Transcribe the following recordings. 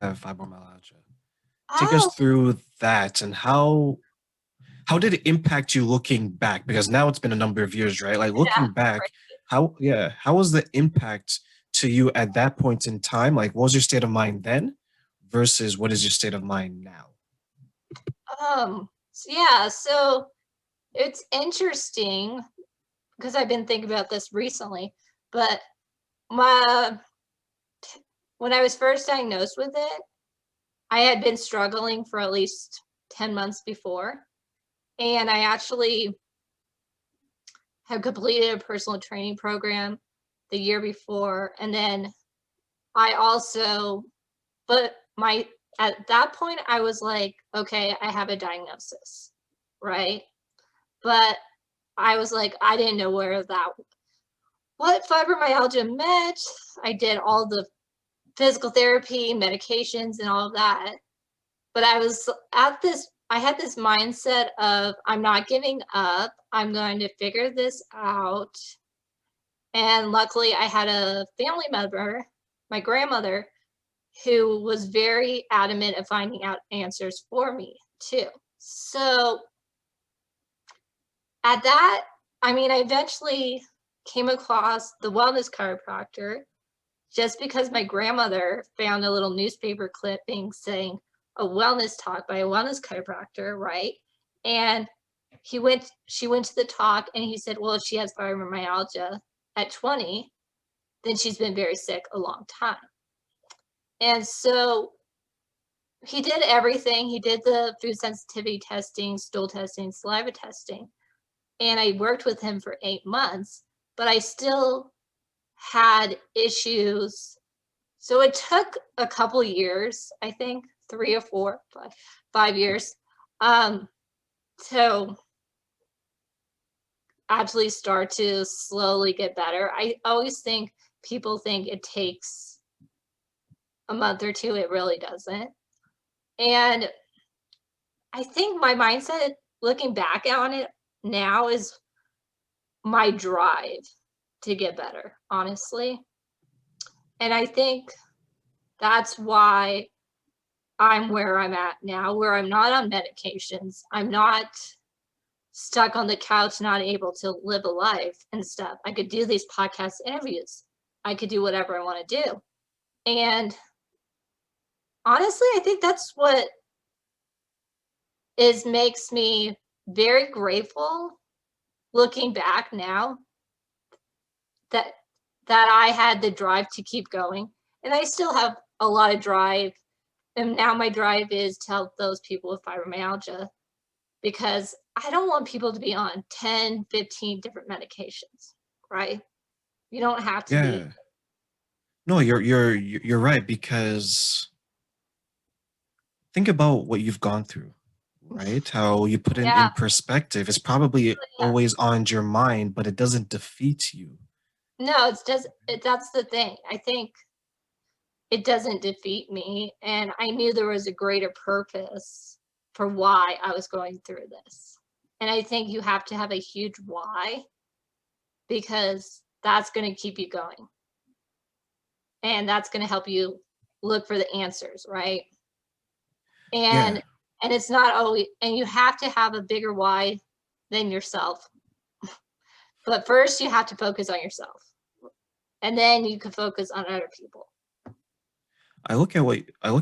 have fibromyalgia. Take us Oh, through that and how did it impact you looking back? Because now it's been a number of years, right? Like yeah, looking back, right. how was the impact to you at that point in time? Like what was your state of mind then versus what is your state of mind now? So it's interesting because I've been thinking about this recently, but my when I was first diagnosed with it, I had been struggling for at least 10 months before, and I actually have completed a personal training program the year before, and then I also but my at that point, I was like, "Okay, I have a diagnosis," right? But I was like, I didn't know what fibromyalgia meant. I did all the physical therapy, medications, and all of that. But I had this mindset of I'm not giving up. I'm going to figure this out. And luckily, I had a family member, my grandmother, who was very adamant of finding out answers for me too. So at that, I mean, I eventually came across the wellness chiropractor just because my grandmother found a little newspaper clipping saying a wellness talk by a wellness chiropractor, right? And she went to the talk and he said, well, if she has fibromyalgia at 20, then she's been very sick a long time. And so he did everything. He did the food sensitivity testing, stool testing, saliva testing. And I worked with him for 8 months, but I still had issues. So it took a couple years, I think 3 or 4, 5 years, um, to actually start to slowly get better. I always think people think it takes a month or two. It really doesn't. And I think my mindset looking back on it now is my drive to get better, honestly. And I think that's why I'm where I'm at now, where I'm not on medications. I'm not stuck on the couch, not able to live a life and stuff. I could do these podcast interviews. I could do whatever I want to do. And honestly, I think that's what is makes me very grateful looking back now that I had the drive to keep going. And I still have a lot of drive. And now my drive is to help those people with fibromyalgia because I don't want people to be on 10, 15 different medications, right? You don't have to be. Yeah. No, you're right because think about what you've gone through, right? How you put it Yeah, in perspective. It's probably yeah. always on your mind, but it doesn't defeat you. No, it's just that's the thing. I think it doesn't defeat me, and I knew there was a greater purpose for why I was going through this. And I think you have to have a huge why because that's going to keep you going and that's going to help you look for the answers, right? Yeah. And it's not always, and you have to have a bigger why than yourself. But first you have to focus on yourself and then you can focus on other people. I look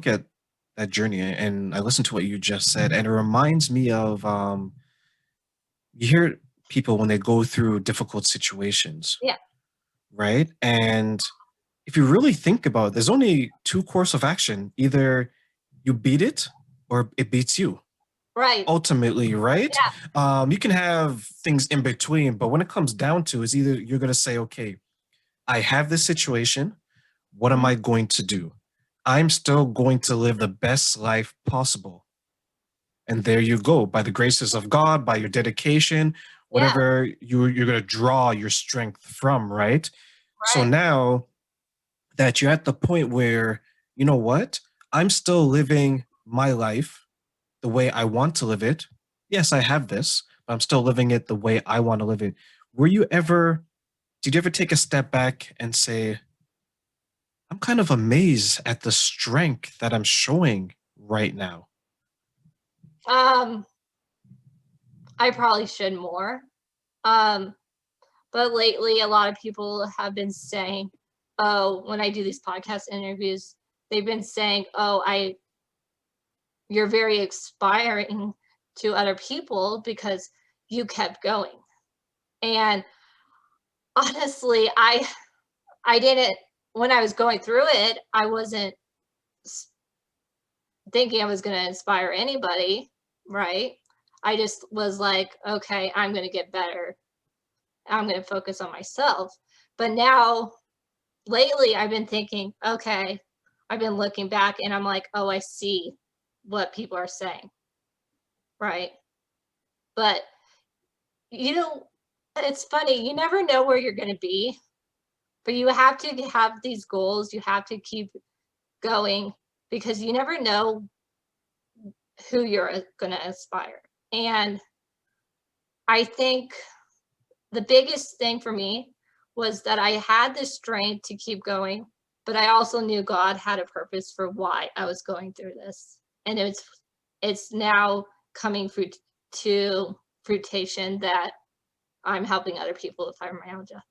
at that journey and I listen to what you just said, and it reminds me of you hear people when they go through difficult situations, Yeah, right? And if you really think about it, there's only two course of action. Either you beat it or it beats you. right. Ultimately, right? Yeah, You can have things in between, but when it comes down to is either you're gonna say, okay, I have this situation. What am mhm, I going to do? I'm still going to live the best life possible. And there you go, by the graces of God, by your dedication, yeah, whatever you're going to draw your strength from, right? So right. now that you're at the point where, you know what, I'm still living my life the way I want to live it. Yes, I have this, but I'm still living it the way I want to live it. Were you ever, did you ever take a step back and say, I'm kind of amazed at the strength that I'm showing right now. Um, I probably should more. Um, but lately, a lot of people have been saying, "Oh, when I do these podcast interviews, they've been saying, "Oh, you're very inspiring to other people because you kept going." And honestly, I didn't when I was going through it, I wasn't s- thinking I was going to inspire anybody, right? I just was like, okay, I'm going to get better. I'm going to focus on myself. But now, lately, I've been thinking, okay, I've been looking back and I'm like, oh, I see what people are saying, right? But, you know, it's funny, you never know where you're going to be, but you have to have these goals. You have to keep going because you never know who you're going to inspire. And I think the biggest thing for me was that I had the strength to keep going, but I also knew God had a purpose for why I was going through this. And it's now coming to fruition that I'm helping other people with fibromyalgia.